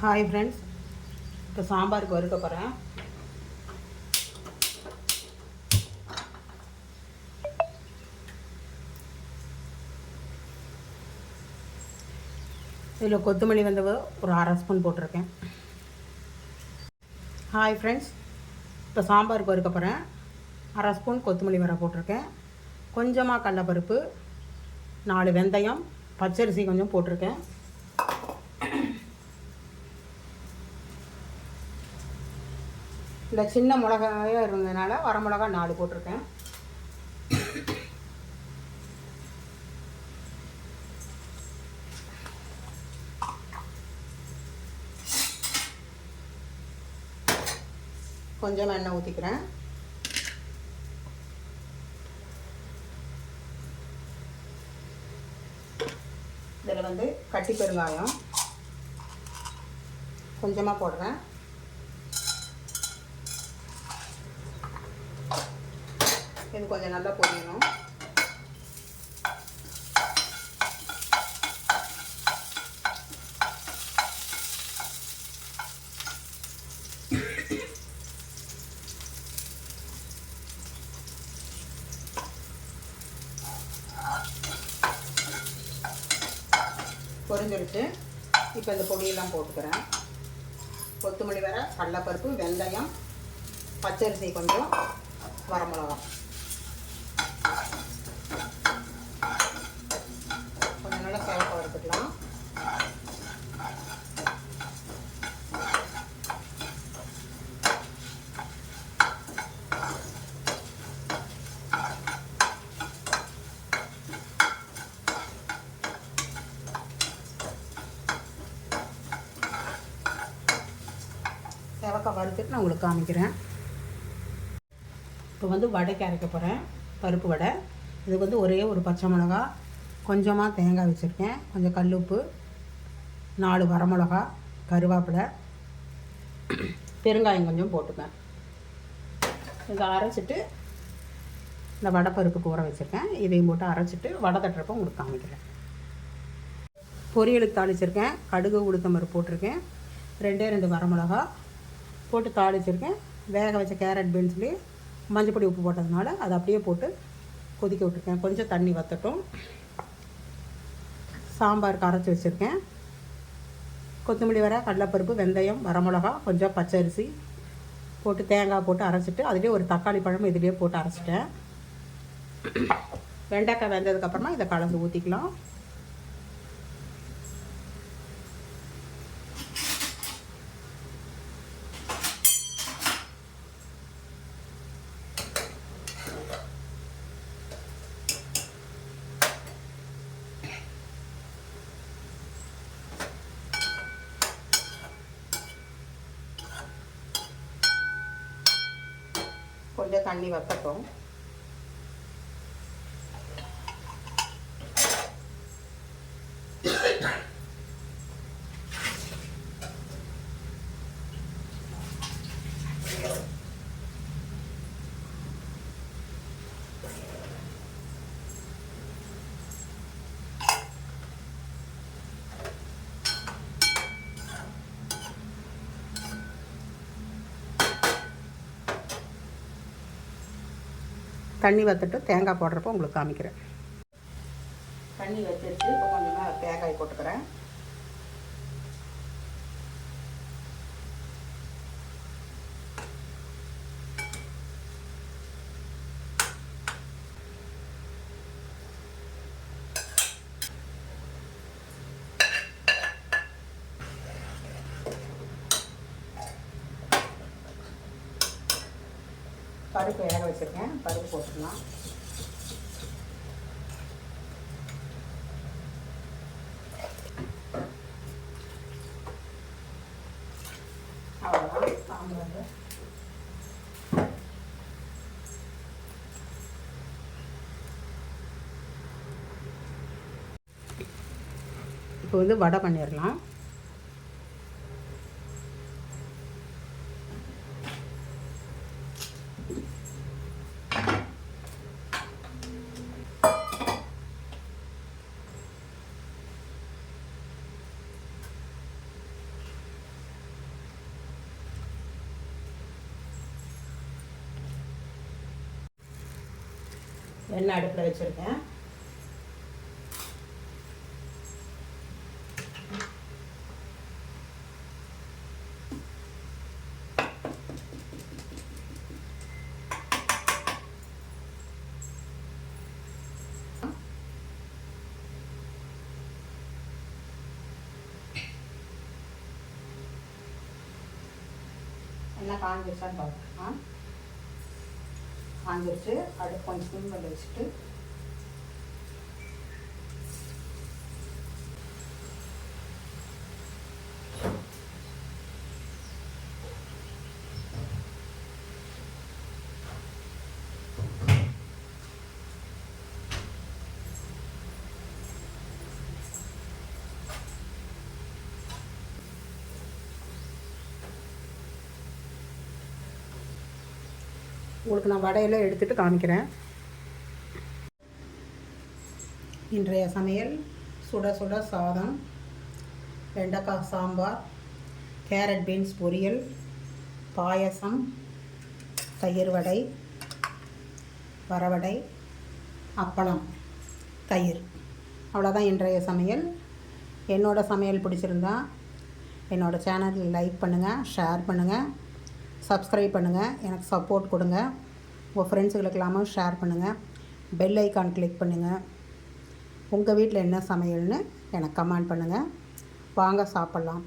Hi friends, இப்போ சாம்பாருக்கு வறுக்க போகிறேன். இதில் கொத்தமல்லி வந்து ஒரு அரை ஸ்பூன் போட்டிருக்கேன். ஹாய் ஃப்ரெண்ட்ஸ், இப்போ சாம்பாருக்கு வறுக்க போகிறேன். அரை ஸ்பூன் கொத்தமல்லி வர போட்டிருக்கேன். கொஞ்சமாக கடலப்பருப்பு, 4 வெந்தயம், பச்சரிசி கொஞ்சம் போட்டிருக்கேன். இந்த சின்ன மிளகாயாக இருந்ததுனால வரமிளகா 4 போட்டிருக்கேன். கொஞ்சம் எண்ணெய் ஊற்றிக்கிறேன். இதில் வந்து கட்டி பெருங்காயம் கொஞ்சமாக போடுறேன். இது கொஞ்சம் நல்லா பொரியணும். பொரிஞ்சிருச்சு. இப்போ இந்த பொடியெல்லாம் போட்டுக்கிறேன். கொத்தமல்லி வர, கடலைப்பருப்பு, வெந்தயம், பச்சரிசி கொஞ்சம், வரமிளகா கொஞ்சம் நல்லா சேவக்காய் வறுத்துக்கலாம். சேவக்காய் வறுத்துட்டு நான் உங்களுக்கு காமிக்கிறேன். இப்போ வந்து வடைக்கு அரைக்க போகிறேன். பருப்பு வடை. இதுக்கு வந்து ஒரே ஒரு பச்சை மிளகா, கொஞ்சமாக தேங்காய் வச்சுருக்கேன், கொஞ்சம் கல்லுப்பு, 4 வரமிளகா, கருவேப்பிலை, பெருங்காயம் கொஞ்சம் போட்டுப்பேன். இதை அரைச்சிட்டு இந்த வடை பருப்புக்கு ஊற வச்சுருக்கேன். இதையும் போட்டு அரைச்சிட்டு வடை தட்டுறப்போ உங்களுக்கு காமிக்கிறேன். பொரியலுக்கு தாளிச்சிருக்கேன். கடுகு, உளுத்தம் பருப்பு போட்டிருக்கேன். 2 வரமிளகா போட்டு தாளிச்சிருக்கேன். வேக வச்ச கேரட் பீன்ஸ்லேயே மஞ்சப்பொடி உப்பு போட்டதுனால அதை அப்படியே போட்டு கொதிக்க விட்டுருக்கேன். கொஞ்சம் தண்ணி வற்றட்டும். சாம்பாருக்கு அரைச்சி வச்சுருக்கேன். கொத்தமல்லி வர, கடலைப்பருப்பு, வெந்தயம், வரமிளகா, கொஞ்சம் பச்சரிசி போட்டு தேங்காய் போட்டு அரைச்சிட்டு அதுலேயே ஒரு தக்காளி பழம் இதுலேயே போட்டு அரைச்சிட்டேன். வெண்டைக்காய் வெந்ததுக்கப்புறமா இதை கலந்து ஊற்றிக்கலாம். கொஞ்சம் தண்ணி வற்றட்டும். தண்ணி வற்றுட்டு தேங்காய் போடுறப்போ உங்களுக்கு காமிக்கிறேன். தண்ணி வச்சிருச்சு. இப்போ கொஞ்சமாக தேங்காய் போட்டுக்கிறேன். பருப்பு வேக வச்சுருக்கேன். பருப்பு போட்டுக்கலாம். அவ்வளோதான் சாம்பார். இப்போ வந்து வடை பண்ணிடலாம். எண்ணெய் அடுப்பில் வச்சுருக்கேன். எல்லாம் காஞ்சிருச்சான்னு பார்க்கலாம். காஞ்சிருச்சு. அடுப்பு கொஞ்சம் சிம்மில் வச்சுட்டு உங்களுக்கு நான் வடையெல்லாம் எடுத்துகிட்டு காமிக்கிறேன். இன்றைய சமையல் சுட சுட சாதம், வெண்டைக்காய் சாம்பார், கேரட் பீன்ஸ் பொரியல், பாயசம், தயிர் வடை, வரவடை, அப்பளம், தயிர். அவ்வளோதான் இன்றைய சமையல். என்னோடய சமையல் பிடிச்சிருந்தா என்னோடய சேனல் லைக் பண்ணுங்கள், ஷேர் பண்ணுங்கள், சப்ஸ்கிரைப் பண்ணுங்கள், எனக்கு சப்போர்ட் கொடுங்க. உங்கள் ஃப்ரெண்ட்ஸுகளுக்கெல்லாமும் ஷேர் பண்ணுங்கள். பெல் ஐக்கான் கிளிக் பண்ணுங்கள். உங்கள் வீட்டில் என்ன சமையல்னு எனக்கு கமெண்ட் பண்ணுங்கள். வாங்க சாப்பிட்லாம்.